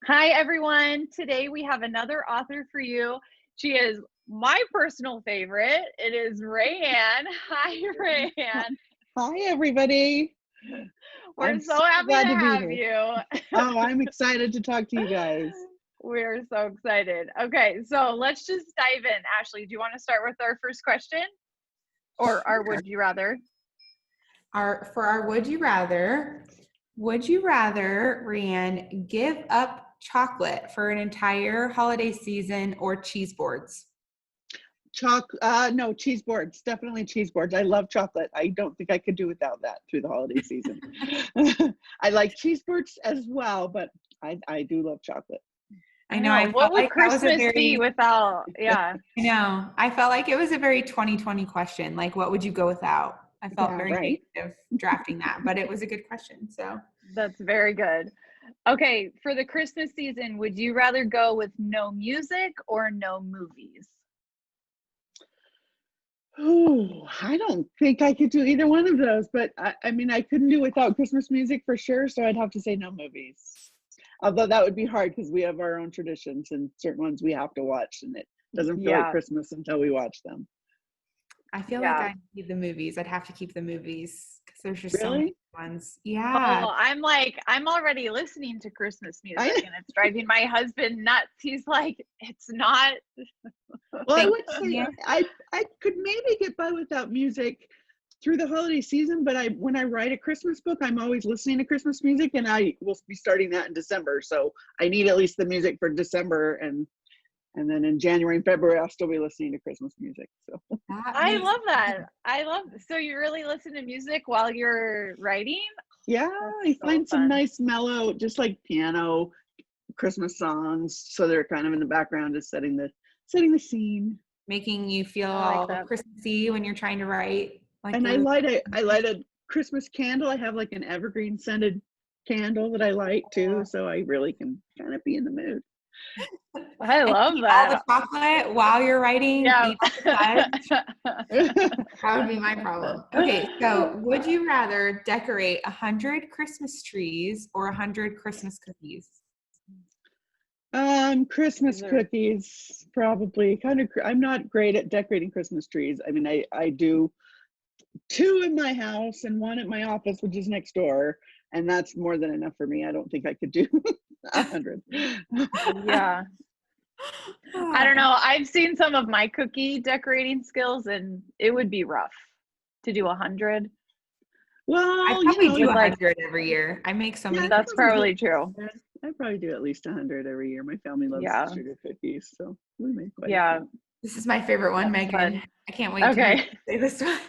Hi, everyone. Today we have another author for you. She is my personal favorite. It is RaeAnne. Hi, RaeAnne. Hi, everybody. We're so happy glad to be have here. you. Oh, I'm excited to talk to you guys. We're so excited. Okay, so let's just dive in. Ashley, do you want to start with our first question? Or our would you rather? For our would you rather, RaeAnne, give up chocolate for an entire holiday season or cheese boards? No, cheese boards, definitely cheese boards. I love chocolate. I don't think I could do without that through the holiday season. I like cheese boards as well, but I do love chocolate. I know. What would Christmas be without? Yeah. I know. I felt like it was a very 2020 question. Like, what would you go without? I felt very negative drafting that, but it was a good question. So that's very good. Okay, for the Christmas season, would you rather go with no music or no movies? Oh, I don't think I could do either one of those, but I mean, I couldn't do without Christmas music for sure, so I'd have to say no movies. Although that would be hard because we have our own traditions and certain ones we have to watch, and it doesn't feel like Christmas until we watch them. I feel like I need the movies. I'd have to keep the movies because there's just so many ones. Yeah. Oh, I'm already listening to Christmas music and it's driving my husband nuts. He's like, it's not. Well, I would say I could maybe get by without music through the holiday season, but when I write a Christmas book, I'm always listening to Christmas music, and I will be starting that in December. So I need at least the music for December, and then in January and February, I'll still be listening to Christmas music. So I love that. So you really listen to music while you're writing? Yeah, I find some nice mellow, just like piano Christmas songs, so they're kind of in the background, just setting the scene, making you feel all Christmassy when you're trying to write. And I light a Christmas candle. I have like an evergreen scented candle that I light too, so I really can kind of be in the mood. I love that. All the chocolate while you're writing. Yeah. That would be my problem. Okay, so would you rather decorate 100 Christmas trees or 100 Christmas cookies? Christmas cookies, probably. I'm not great at decorating Christmas trees. I mean, I do 2 in my house and 1 at my office, which is next door, and that's more than enough for me. I don't think I could do 100. Yeah. I don't know. I've seen some of my cookie decorating skills, and it would be rough to do 100. Well, I probably do 100 every year. I make so many. That's probably true. I probably do at least 100 every year. My family loves sugar cookies, so we make quite a few. This is my favorite one, Megan. I can't wait to say this one.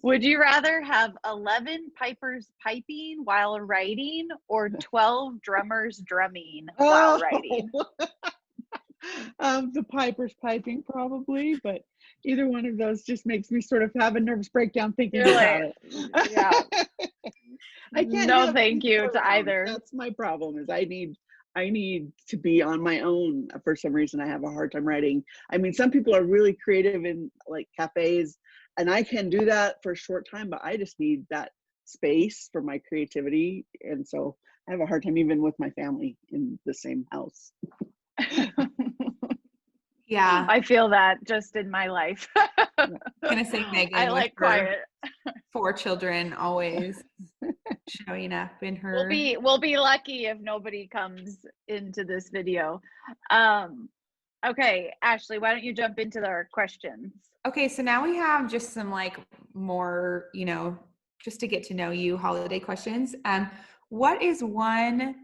Would you rather have 11 pipers piping while writing or 12 drummers drumming while writing? The pipers piping probably, but either one of those just makes me sort of have a nervous breakdown thinking about it. Yeah. I can't. No, thank you to either. That's my problem. Is I need to be on my own. For some reason, I have a hard time writing. I mean, some people are really creative in like cafes, and I can do that for a short time, but I just need that space for my creativity. And so I have a hard time even with my family in the same house. Yeah. I feel that just in my life. I'm gonna say Megan. I like quiet. 4 children always showing up in her. We'll be lucky if nobody comes into this video. Okay, Ashley, why don't you jump into our questions? Okay, so now we have just some like more, just to get to know you holiday questions. What is one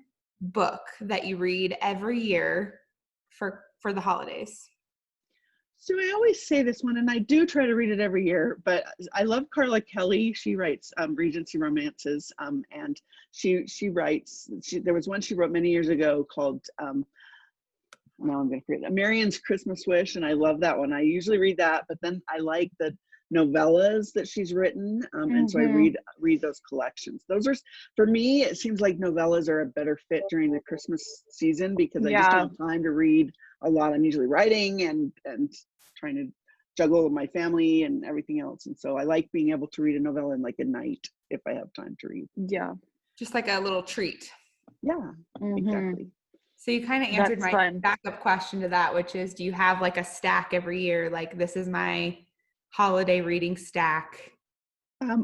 book that you read every year for the holidays? So I always say this one, and I do try to read it every year, but I love Carla Kelly. She writes Regency romances, and there was one she wrote many years ago called, now I'm going to forget, Marion's Christmas Wish, and I love that one. I usually read that, but then I like the novellas that she's written, and so I read those collections. Those are, for me, it seems like novellas are a better fit during the Christmas season because I just don't have time to read a lot. I'm usually writing and trying to juggle my family and everything else, and so I like being able to read a novella in like a night if I have time to read. Yeah, just like a little treat. Yeah, exactly. So you kind of answered That's my fun. backup question to that, which is, do you have like a stack every year? Like, this is my holiday reading stack.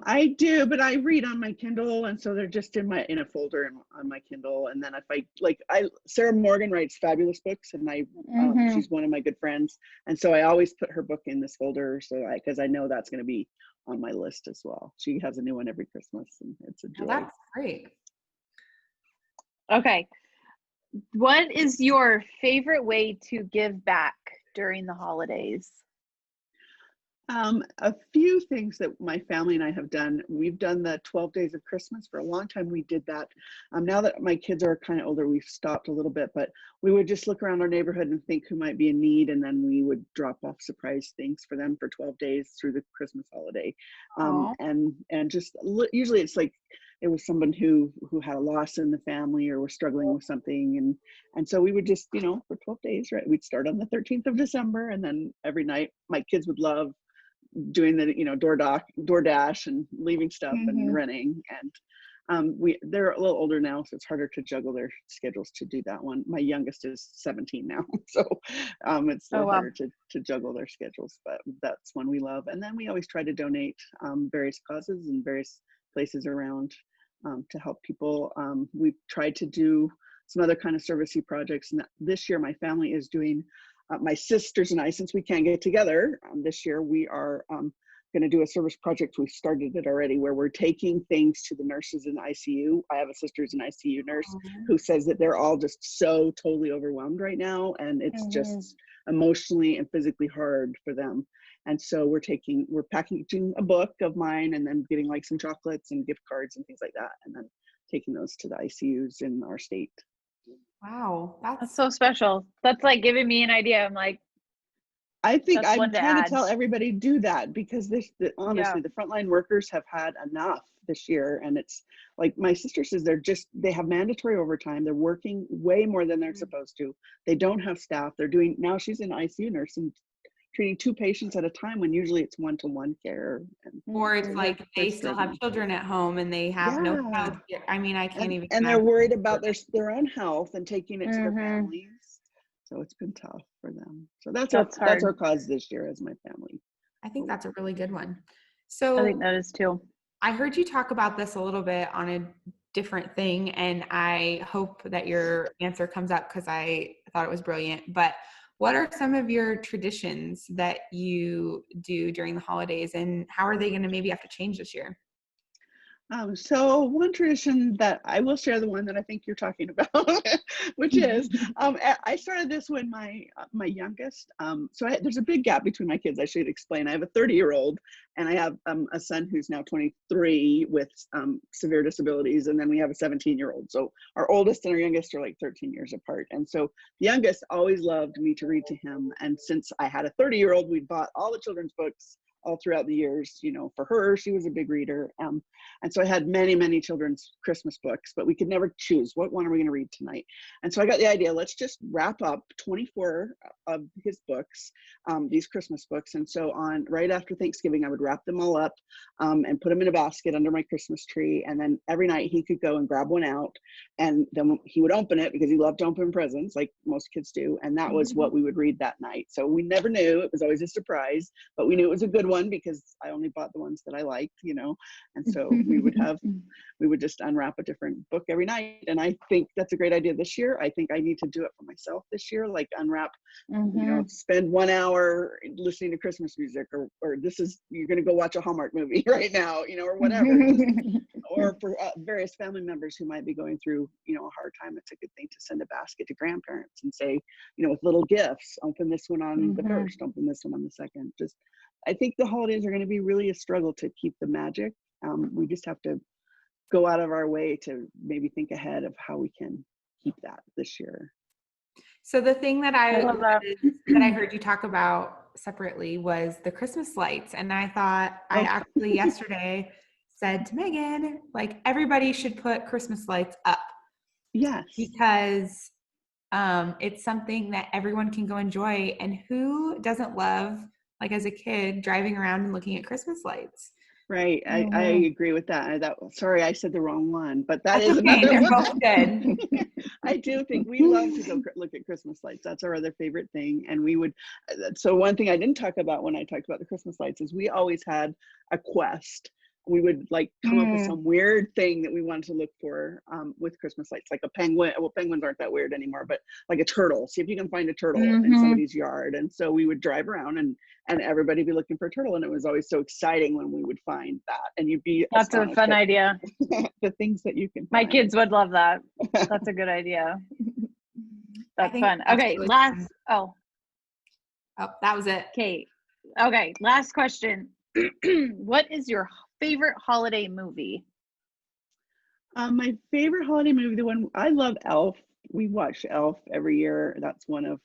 I do, but I read on my Kindle, and so they're just in a folder on my Kindle. And then if Sarah Morgan writes fabulous books, and she's one of my good friends, and so I always put her book in this folder, because I know that's going to be on my list as well. She has a new one every Christmas, and it's a joy. Oh, that's great. Okay. What is your favorite way to give back during the holidays? A few things that my family and I have done. We've done the 12 days of Christmas. For a long time we did that. Now that my kids are kind of older, we've stopped a little bit, but we would just look around our neighborhood and think who might be in need, and then we would drop off surprise things for them for 12 days through the Christmas holiday. And just usually it's like it was someone who had a loss in the family or was struggling with something, and so we would just, for 12 days, right, we'd start on the 13th of December, and then every night my kids would love doing the DoorDash and leaving stuff and running. And they're a little older now, so it's harder to juggle their schedules to do that one. My youngest is 17 now, so it's still harder to juggle their schedules, but that's one we love. And then we always try to donate various causes and various places around to help people. We've tried to do some other kind of servicey projects, and this year my family is doing my sisters and I, since we can't get together this year, we are going to do a service project. We've started it already, where we're taking things to the nurses in the ICU. I have a sister who's an ICU nurse who says that they're all just so totally overwhelmed right now, and it's just emotionally and physically hard for them. And so we're packaging a book of mine, and then getting like some chocolates and gift cards and things like that, and then taking those to the ICUs in our state. Wow, that's so special. That's like giving me an idea. I'm like, I think I'm trying to tell everybody do that, because honestly, the frontline workers have had enough this year. And it's like my sister says, they have mandatory overtime. They're working way more than they're supposed to. They don't have staff. Now she's an ICU nurse and treating 2 patients at a time, when usually it's 1-to-1 care. Or it's like they still have children at home and they have no child care. I mean, I can't even. And they're worried about their own health and taking it to their families. So it's been tough for them. So that's our cause this year as my family. I think that's a really good one. So I think that is too. I heard you talk about this a little bit on a different thing, and I hope that your answer comes up, because I thought it was brilliant. But what are some of your traditions that you do during the holidays, and how are they going to maybe have to change this year? So one tradition that I will share, the one that I think you're talking about, which is, I started this when my youngest, there's a big gap between my kids. I should explain. I have a 30-year-old, and I have a son who's now 23 with severe disabilities, and then we have a 17-year-old. So our oldest and our youngest are like 13 years apart. And so the youngest always loved me to read to him. And since I had a 30-year-old, we bought all the children's books all throughout the years. For her, she was a big reader. And so I had many, many children's Christmas books, but we could never choose what one are we going to read tonight. And so I got the idea, let's just wrap up 24 of his books, these Christmas books. And so right after Thanksgiving, I would wrap them all up and put them in a basket under my Christmas tree. And then every night he could go and grab one out, and then he would open it, because he loved to open presents like most kids do. And that was what we would read that night. So we never knew. It was always a surprise, but we knew it was a good one, because I only bought the ones that I liked, and so we would just unwrap a different book every night. And I think that's a great idea this year. I think I need to do it for myself this year, like unwrap, spend 1 hour listening to Christmas music, or you're going to go watch a Hallmark movie right now, or whatever. Or for various family members who might be going through, a hard time, it's a good thing to send a basket to grandparents and say, with little gifts, open this one on the first, open this one on the second. I think the holidays are going to be really a struggle to keep the magic. We just have to go out of our way to maybe think ahead of how we can keep that this year. So the thing that I heard you talk about separately was the Christmas lights. And I thought, I actually yesterday said to Megan, like, everybody should put Christmas lights up. Yes. Because it's something that everyone can go enjoy. And who doesn't love, like as a kid, driving around and looking at Christmas lights? Right. I Mhm. agree with that. Sorry, I said the wrong one, but that That's is okay. another They're one. both good. I do think we love to go look at Christmas lights. That's our other favorite thing. And we would, so one thing I didn't talk about when I talked about the Christmas lights is we always had a quest. We would like come up with Mm. some weird thing that we wanted to look for with Christmas lights, like a penguin. Well, penguins aren't that weird anymore, but like a turtle. See if you can find a turtle in Mhm. somebody's yard. And so we would drive around and everybody be looking for a turtle. And it was always so exciting when we would find that. And you'd be That's a astonished fun at idea. the things that you can My find. kids would love that. That's a good idea. I That's think fun. that's Okay, really fun. oh, That was it. Kate. Okay, last question. What is your favorite holiday movie? My favorite holiday movie, the one I love, Elf. We watch Elf every year. That's one of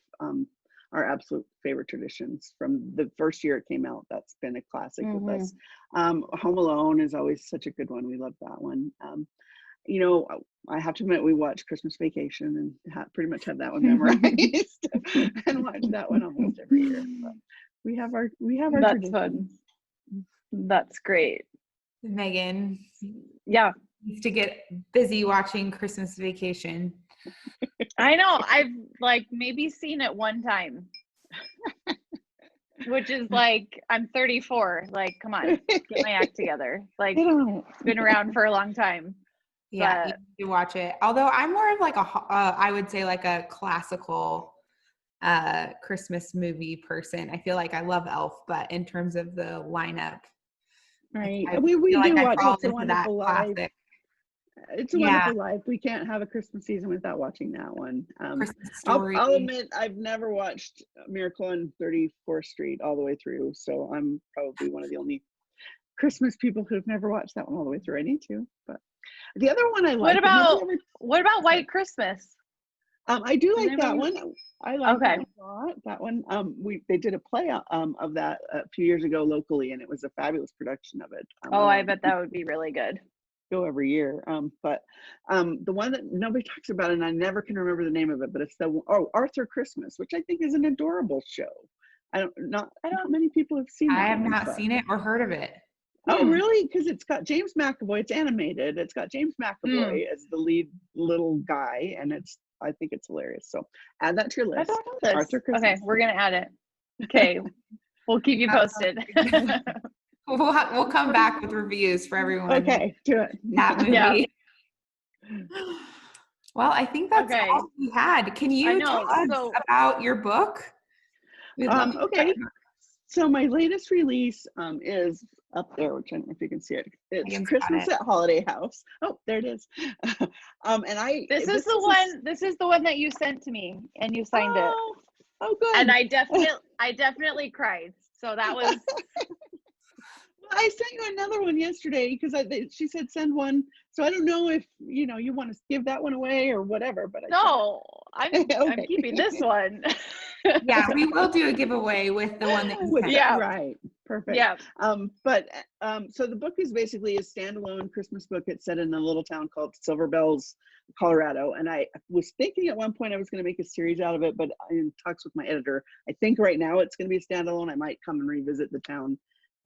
our absolute favorite traditions from the first year it came out. That's been a classic with us. Home Alone is always such a good one. We love that one. You know, I have to admit, we watch Christmas Vacation and pretty much have that one memorized and watch that one almost every year. But we have our That's traditions. fun. That's great. Megan Yeah, needs to get busy watching Christmas Vacation. I know. I've like maybe seen it one time, which is like I'm 34. Like, come on, get my act together. Like, it's been around for a long time. Yeah, you But need to watch it. Although I'm more of like I would say like a classical Christmas movie person. I feel like I love Elf, but in terms of the lineup, Right. I We feel like do I watch fall It's a into that Wonderful Life. classic. It's a Yeah, Wonderful Life. We can't have a Christmas season without watching that one. Christmas I'll Story. admit I've never watched Miracle on 34th Street all the way through, so I'm probably one of the only Christmas people who've never watched that one all the way through. I need to, but the other one I what like, but nobody ever. about White Christmas? I do like that Anybody? one. I like Okay. that one a lot. That one, they did a play of that a few years ago locally, and it was a fabulous production of it. Oh, I bet that would be really good. Go every year. But the one that nobody talks about, and I never can remember the name of it, but it's Arthur Christmas, which I think is an adorable show. Not many people have seen that. I have one, not but. seen it or heard of it. Oh, really? Because it's got James McAvoy. It's animated. It's got James McAvoy as the lead little guy, and I think it's hilarious. So add that to your list. I don't know this. Arthur Christmas. Okay, we're gonna add it. Okay, we'll keep you posted. We'll come back with reviews for everyone. Okay, do it. That movie. Yeah. Well, I think that's Okay. all we had. Can you tell us about your book? Okay. So my latest release is up there, which I don't know if you can see it. It's Christmas at Holiday House. Oh, there it is. This is the one that you sent to me, and you signed it. Oh, good. And I definitely cried. So that was. I sent you another one yesterday because she said send one. So I don't know if you want to give that one away or whatever. But I'm keeping this one. Yeah, we will do a giveaway with the one that you sent. Yeah, right. Perfect. Yeah. So the book is basically a standalone Christmas book. It's set in a little town called Silver Bells, Colorado. And I was thinking at one point I was going to make a series out of it, but in talks with my editor, I think right now it's going to be a standalone. I might come and revisit the town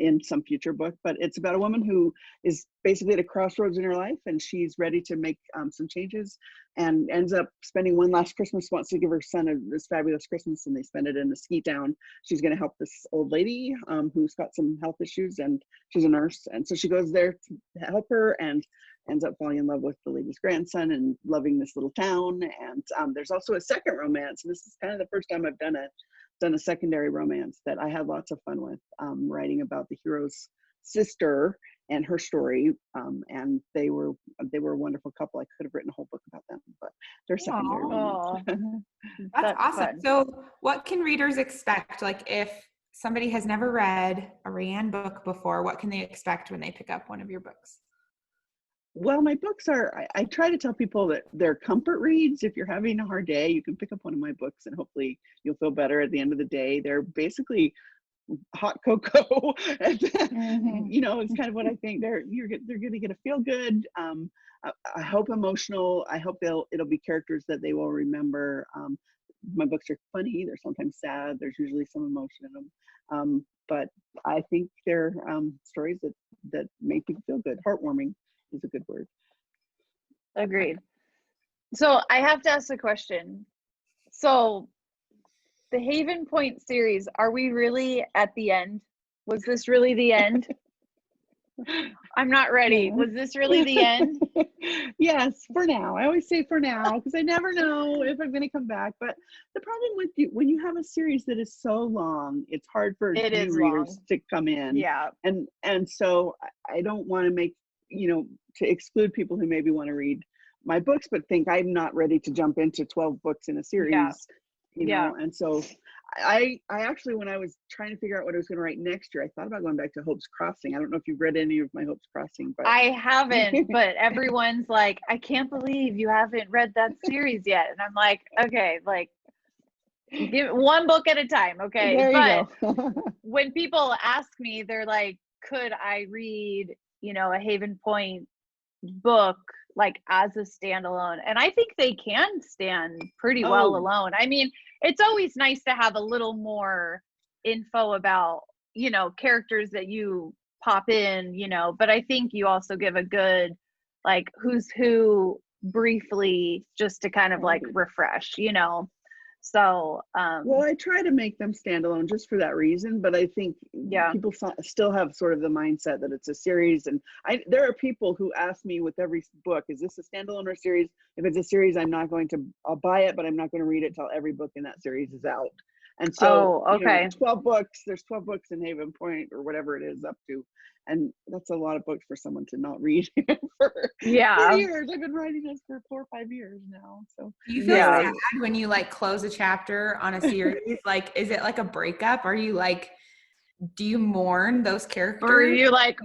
in some future book, but it's about a woman who is basically at a crossroads in her life, and she's ready to make some changes, and ends up spending one last Christmas, wants to give her son this fabulous Christmas, and they spend it in a ski town. She's going to help this old lady who's got some health issues, and she's a nurse, and so she goes there to help her and ends up falling in love with the lady's grandson and loving this little town. And there's also a second romance, and this is kind of the first time I've done a secondary romance that I had lots of fun with, writing about the hero's sister and her story, and they were a wonderful couple. I could have written a whole book about them, but they're secondary romance. That's awesome. Fun. So what can readers expect? Like if somebody has never read a RaeAnne book before, what can they expect when they pick up one of your books? Well, my books I try to tell people that they're comfort reads. If you're having a hard day, you can pick up one of my books and hopefully you'll feel better at the end of the day. They're basically hot cocoa. And, it's kind of what I think. They're going to get a feel good. I hope emotional. I hope it'll be characters that they will remember. my books are funny. They're sometimes sad. There's usually some emotion in them. But I think they're stories that make people feel good. Heartwarming is a good word. Agreed. So I have to ask a question. So the Haven Point series, are we really at the end? Was this really the end? I'm not ready. Yeah. Was this really the end? Yes, for now. I always say for now because I never know if I'm going to come back. But the problem with you, when you have a series that is so long, it's hard for new readers to come in. Yeah. And so I don't want to make, to exclude people who maybe want to read my books, but think I'm not ready to jump into 12 books in a series, know. And so I actually, when I was trying to figure out what I was going to write next year, I thought about going back to Hope's Crossing. I don't know if you've read any of my Hope's Crossing, but I haven't, but everyone's like, I can't believe you haven't read that series yet. And I'm like, okay, like give one book at a time. Okay. There but you go. when people ask me, they're like, could I read, a Haven Point book like as a standalone? And I think they can stand pretty well alone. I mean, it's always nice to have a little more info about, characters that you pop in, but I think you also give a good like who's who briefly just to kind of like refresh, So well, I try to make them standalone just for that reason, but I think people still have sort of the mindset that it's a series. And there are people who ask me with every book, is this a standalone or series? If it's a series, I'll buy it, but I'm not going to read it till every book in that series is out. And so 12 books, there's 12 books in Haven Point or whatever it is up to. And that's a lot of books for someone to not read for 4 years. I've been writing this for 4 or 5 years now. So you feel sad when you like close a chapter on a series? Like, is it like a breakup? Are you like, do you mourn those characters? Or are you like,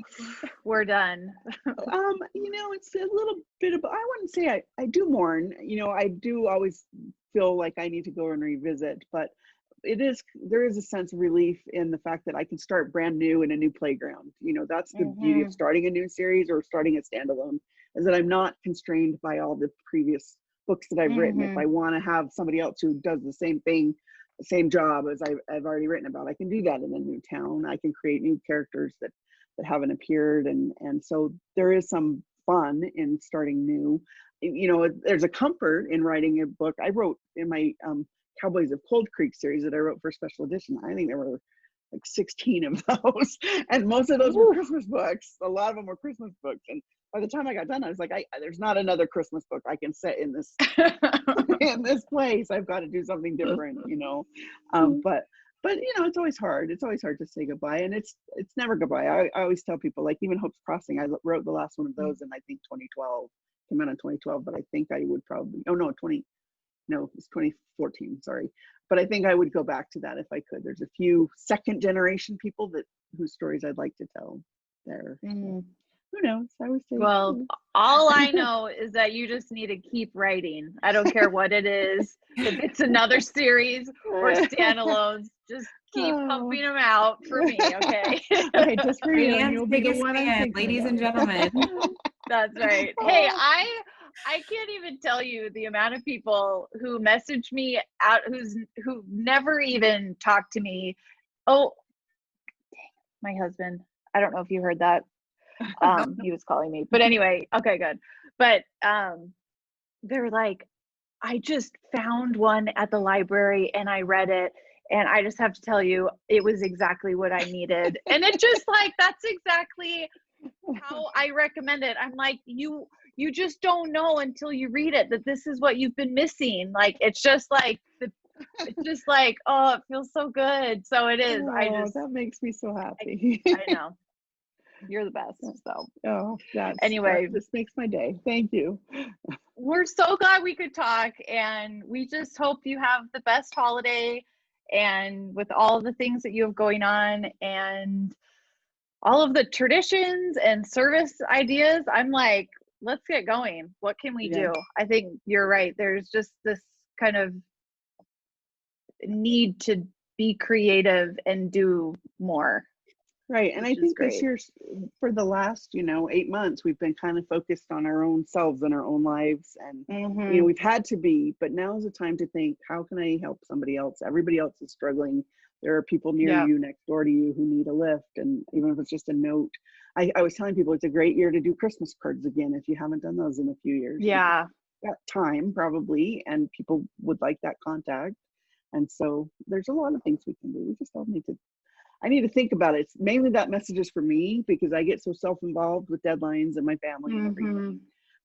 we're done? It's a little bit of, I wouldn't say I do mourn. I do always feel like I need to go and revisit, but there is a sense of relief in the fact that I can start brand new in a new playground. That's the beauty of starting a new series or starting a standalone, is that I'm not constrained by all the previous books that I've written. If I want to have somebody else who does the same thing, the same job as I've already written about, I can do that in a new town. I can create new characters that haven't appeared. And so there is some fun in starting new. There's a comfort in writing a book. I wrote in my Cowboys of Cold Creek series that I wrote for special edition. I think there were like 16 of those, and most of those were Christmas books. A lot of them were Christmas books, and by the time I got done, I was like, there's not another Christmas book I can set in this in this place. I've got to do something different, but it's always hard. It's always hard to say goodbye, and it's never goodbye. I always tell people, like, even Hope's Crossing, I wrote the last one of those in I think 2012, came out in 2012, but I think I would probably it's 2014, sorry. But I think I would go back to that if I could. There's a few second generation people whose stories I'd like to tell there. So, who knows? I would say. Well, all I know is that you just need to keep writing. I don't care what it is. If it's another series or standalones, just keep pumping them out for me, okay? Okay, just for you. RaeAnne's biggest fan, ladies and gentlemen. That's right. Hey, I can't even tell you the amount of people who message me out who never even talked to me. Oh, dang, my husband. I don't know if you heard that. He was calling me. But anyway, okay, good. But they're like, I just found one at the library and I read it. And I just have to tell you, it was exactly what I needed. And it just like, that's exactly how I recommend it. I'm like, you just don't know until you read it that this is what you've been missing. Like, it's just like, oh, it feels so good. So it is. That makes me so happy. I know. You're the best. So anyway, this makes my day. Thank you. We're so glad we could talk, and we just hope you have the best holiday, and with all the things that you have going on and all of the traditions and service ideas, I'm like, let's get going. What can we do? I think you're right. There's just this kind of need to be creative and do more. Right. And I which is think this great. year, for the last, 8 months, we've been kind of focused on our own selves and our own lives. And, Mm-hmm. we've had to be, but now is the time to think, how can I help somebody else? Everybody else is struggling. There are people near Yeah. you, next door to you, who need a lift. And even if it's just a note, I was telling people it's a great year to do Christmas cards again if you haven't done those in a few years. Yeah. Got time probably, and people would like that contact. And so there's a lot of things we can do. We just all need to, I need to think about it. It's mainly that message is for me because I get so self-involved with deadlines and my family and everything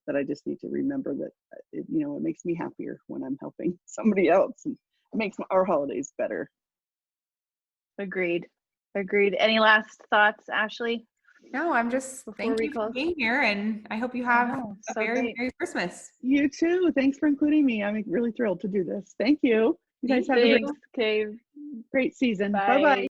that I just need to remember that, it makes me happier when I'm helping somebody else, and it makes our holidays better. Agreed. Any last thoughts, Ashley? No, I'm just thank you for being here, and I hope you have a very Merry Christmas. You too. Thanks for including me. I'm really thrilled to do this. Thank you. You guys have a Okay. great season. Bye. Bye-bye.